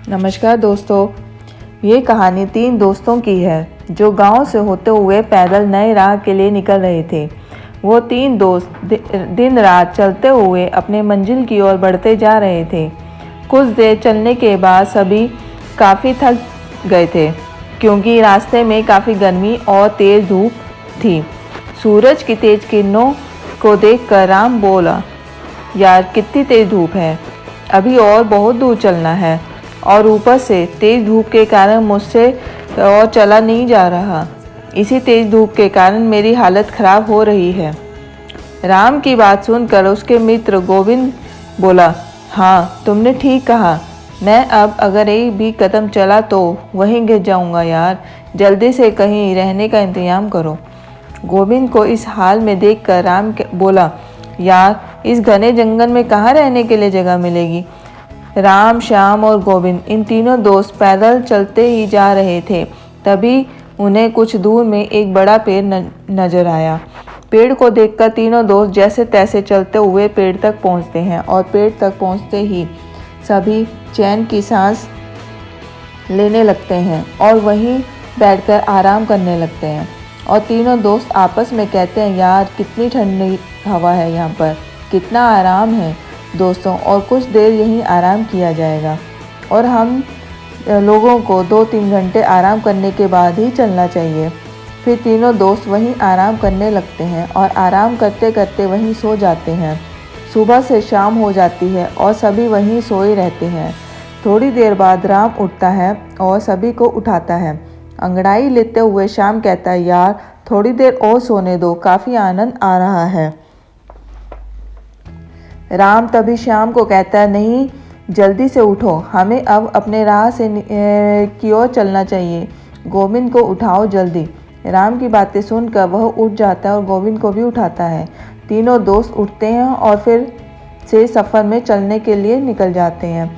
नमस्कार दोस्तों, ये कहानी 3 दोस्तों की है जो गांव से होते हुए पैदल नए राह के लिए निकल रहे थे। वो 3 दोस्त दिन रात चलते हुए अपने मंजिल की ओर बढ़ते जा रहे थे। कुछ देर चलने के बाद सभी काफ़ी थक गए थे क्योंकि रास्ते में काफ़ी गर्मी और तेज़ धूप थी। सूरज की तेज़ किरणों को देखकर राम बोला, यार कितनी तेज़ धूप है, अभी और बहुत दूर चलना है और ऊपर से तेज़ धूप के कारण मुझसे और चला नहीं जा रहा। इसी तेज़ धूप के कारण मेरी हालत ख़राब हो रही है। राम की बात सुनकर उसके मित्र गोविंद बोला, हाँ तुमने ठीक कहा, मैं अब अगर एक भी कदम चला तो वहीं गिर जाऊंगा यार, जल्दी से कहीं रहने का इंतजाम करो। गोविंद को इस हाल में देखकर राम बोला, यार इस घने जंगल में कहाँ रहने के लिए जगह मिलेगी। राम, श्याम और गोविंद इन तीनों दोस्त पैदल चलते ही जा रहे थे। तभी उन्हें कुछ दूर में एक बड़ा पेड़ नजर आया। पेड़ को देखकर तीनों दोस्त जैसे तैसे चलते हुए पेड़ तक पहुंचते हैं और पेड़ तक पहुंचते ही सभी चैन की सांस लेने लगते हैं और वहीं बैठकर आराम करने लगते हैं। और तीनों दोस्त आपस में कहते हैं, यार कितनी ठंडी हवा है यहाँ पर, कितना आराम है दोस्तों, और कुछ देर यहीं आराम किया जाएगा और हम लोगों को 2-3 घंटे आराम करने के बाद ही चलना चाहिए। फिर तीनों दोस्त वहीं आराम करने लगते हैं और आराम करते करते वहीं सो जाते हैं। सुबह से शाम हो जाती है और सभी वहीं सोए रहते हैं। थोड़ी देर बाद राम उठता है और सभी को उठाता है। अंगड़ाई लेते हुए श्याम कहता है, यार थोड़ी देर और सोने दो, काफ़ी आनंद आ रहा है। राम तभी श्याम को कहता है, नहीं जल्दी से उठो, हमें अब अपने राह से की ओर चलना चाहिए। गोविंद को उठाओ जल्दी। राम की बातें सुनकर वह उठ जाता है और गोविंद को भी उठाता है। तीनों दोस्त उठते हैं और फिर से सफ़र में चलने के लिए निकल जाते हैं।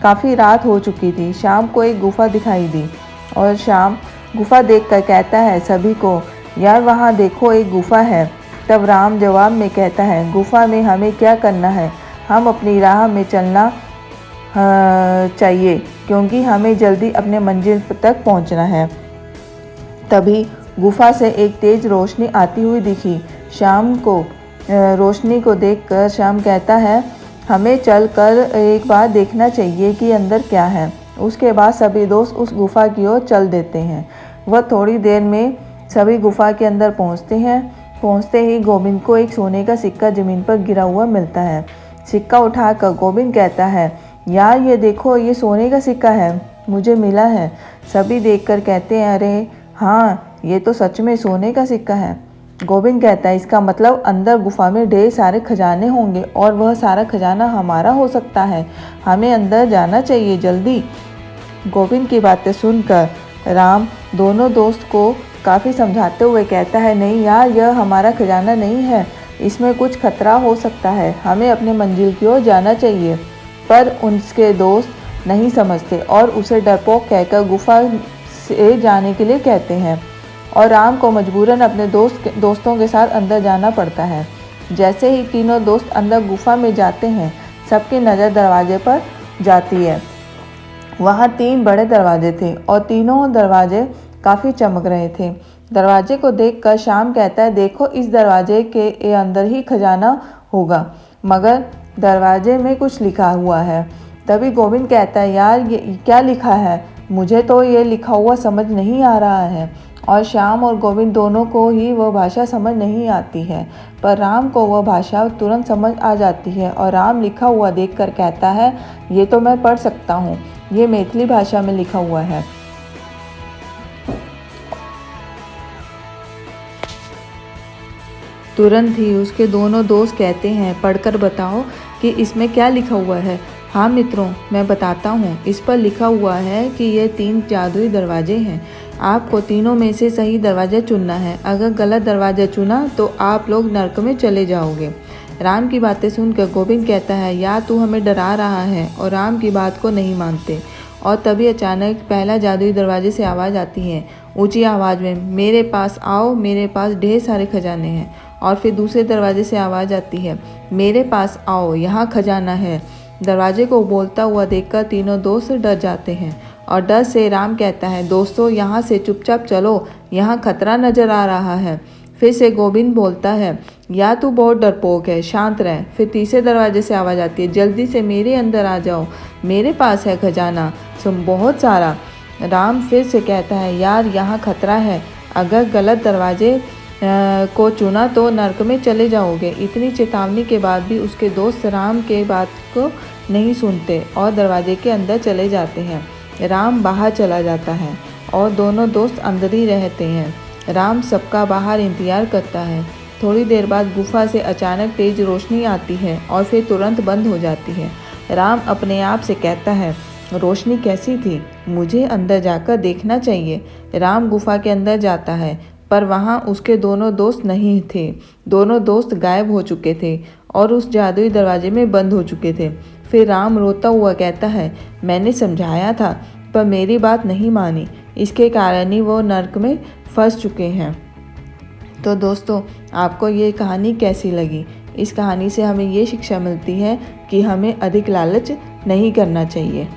काफ़ी रात हो चुकी थी। शाम को एक गुफा दिखाई दी और शाम गुफा देखकर कहता है सभी को, यार वहाँ देखो एक गुफा है। तब राम जवाब में कहता है, गुफा में हमें क्या करना है, हम अपनी राह में चलना चाहिए क्योंकि हमें जल्दी अपने मंजिल तक पहुंचना है। तभी गुफा से एक तेज रोशनी आती हुई दिखी। शाम को रोशनी को देखकर श्याम कहता है, हमें चलकर एक बार देखना चाहिए कि अंदर क्या है। उसके बाद सभी दोस्त उस गुफा की ओर चल देते हैं। वह थोड़ी देर में सभी गुफा के अंदर पहुंचते हैं। पहुंचते ही गोविंद को एक सोने का सिक्का ज़मीन पर गिरा हुआ मिलता है। सिक्का उठाकर गोविंद कहता है, यार ये देखो, ये सोने का सिक्का है, मुझे मिला है। सभी देखकर कहते हैं, अरे हाँ ये तो सच में सोने का सिक्का है। गोविंद कहता है, इसका मतलब अंदर गुफा में ढेर सारे खजाने होंगे और वह सारा खजाना हमारा हो सकता है, हमें अंदर जाना चाहिए जल्दी। गोविंद की बातें सुनकर राम दोनों दोस्त को काफ़ी समझाते हुए कहता है, नहीं यार यह हमारा खजाना नहीं है, इसमें कुछ खतरा हो सकता है, हमें अपने मंजिल की ओर जाना चाहिए। पर उनके दोस्त नहीं समझते और उसे डरपोक कहकर गुफा से जाने के लिए कहते हैं और राम को मजबूरन अपने दोस्तों के साथ अंदर जाना पड़ता है। जैसे ही तीनों दोस्त अंदर गुफा में जाते हैं, सबकी नज़र दरवाजे पर जाती है। वहाँ 3 बड़े दरवाजे थे और तीनों दरवाजे काफ़ी चमक रहे थे। दरवाजे को देखकर श्याम कहता है, देखो इस दरवाजे के अंदर ही खजाना होगा, मगर दरवाजे में कुछ लिखा हुआ है। तभी गोविंद कहता है, यार ये क्या लिखा है, मुझे तो ये लिखा हुआ समझ नहीं आ रहा है। और श्याम और गोविंद दोनों को ही वह भाषा समझ नहीं आती है, पर राम को वह भाषा तुरंत समझ आ जाती है और राम लिखा हुआ देखकर कहता है, ये तो मैं पढ़ सकता हूँ, ये मैथिली भाषा में लिखा हुआ है। तुरंत ही उसके दोनों दोस्त कहते हैं, पढ़कर बताओ कि इसमें क्या लिखा हुआ है। हाँ मित्रों, मैं बताता हूँ, इस पर लिखा हुआ है कि ये 3 जादुई दरवाजे हैं, आपको तीनों में से सही दरवाज़ा चुनना है, अगर गलत दरवाज़ा चुना तो आप लोग नर्क में चले जाओगे। राम की बातें सुनकर गोविंद कहता है, यार तू हमें डरा रहा है, और राम की बात को नहीं मानते। और तभी अचानक पहला जादुई दरवाजे से आवाज़ आती है, ऊंची आवाज़ में, मेरे पास आओ, मेरे पास ढेर सारे खजाने हैं। और फिर दूसरे दरवाजे से आवाज़ आती है, मेरे पास आओ, यहाँ खजाना है। दरवाजे को बोलता हुआ देखकर तीनों दोस्त डर जाते हैं और डर से राम कहता है, दोस्तों यहाँ से चुपचाप चलो, यहाँ खतरा नजर आ रहा है। फिर से गोविंद बोलता है, या तू बहुत डरपोक है, शांत रह। फिर तीसरे दरवाजे से आवाज़ आती है, जल्दी से मेरे अंदर आ जाओ, मेरे पास है खजाना बहुत सारा। राम फिर से कहता है, यार यहाँ खतरा है, अगर गलत दरवाजे को चुना तो नर्क में चले जाओगे। इतनी चेतावनी के बाद भी उसके दोस्त राम के बात को नहीं सुनते और दरवाजे के अंदर चले जाते हैं। राम बाहर चला जाता है और दोनों दोस्त अंदर ही रहते हैं। राम सबका बाहर इंतजार करता है। थोड़ी देर बाद गुफा से अचानक तेज रोशनी आती है और फिर तुरंत बंद हो जाती है। राम अपने आप से कहता है, रोशनी कैसी थी, मुझे अंदर जाकर देखना चाहिए। राम गुफा के अंदर जाता है पर वहाँ उसके दोनों दोस्त नहीं थे। दोनों दोस्त गायब हो चुके थे और उस जादुई दरवाजे में बंद हो चुके थे। फिर राम रोता हुआ कहता है, मैंने समझाया था पर मेरी बात नहीं मानी, इसके कारण ही वो नर्क में फंस चुके हैं। तो दोस्तों, आपको ये कहानी कैसी लगी? इस कहानी से हमें ये शिक्षा मिलती है कि हमें अधिक लालच नहीं करना चाहिए।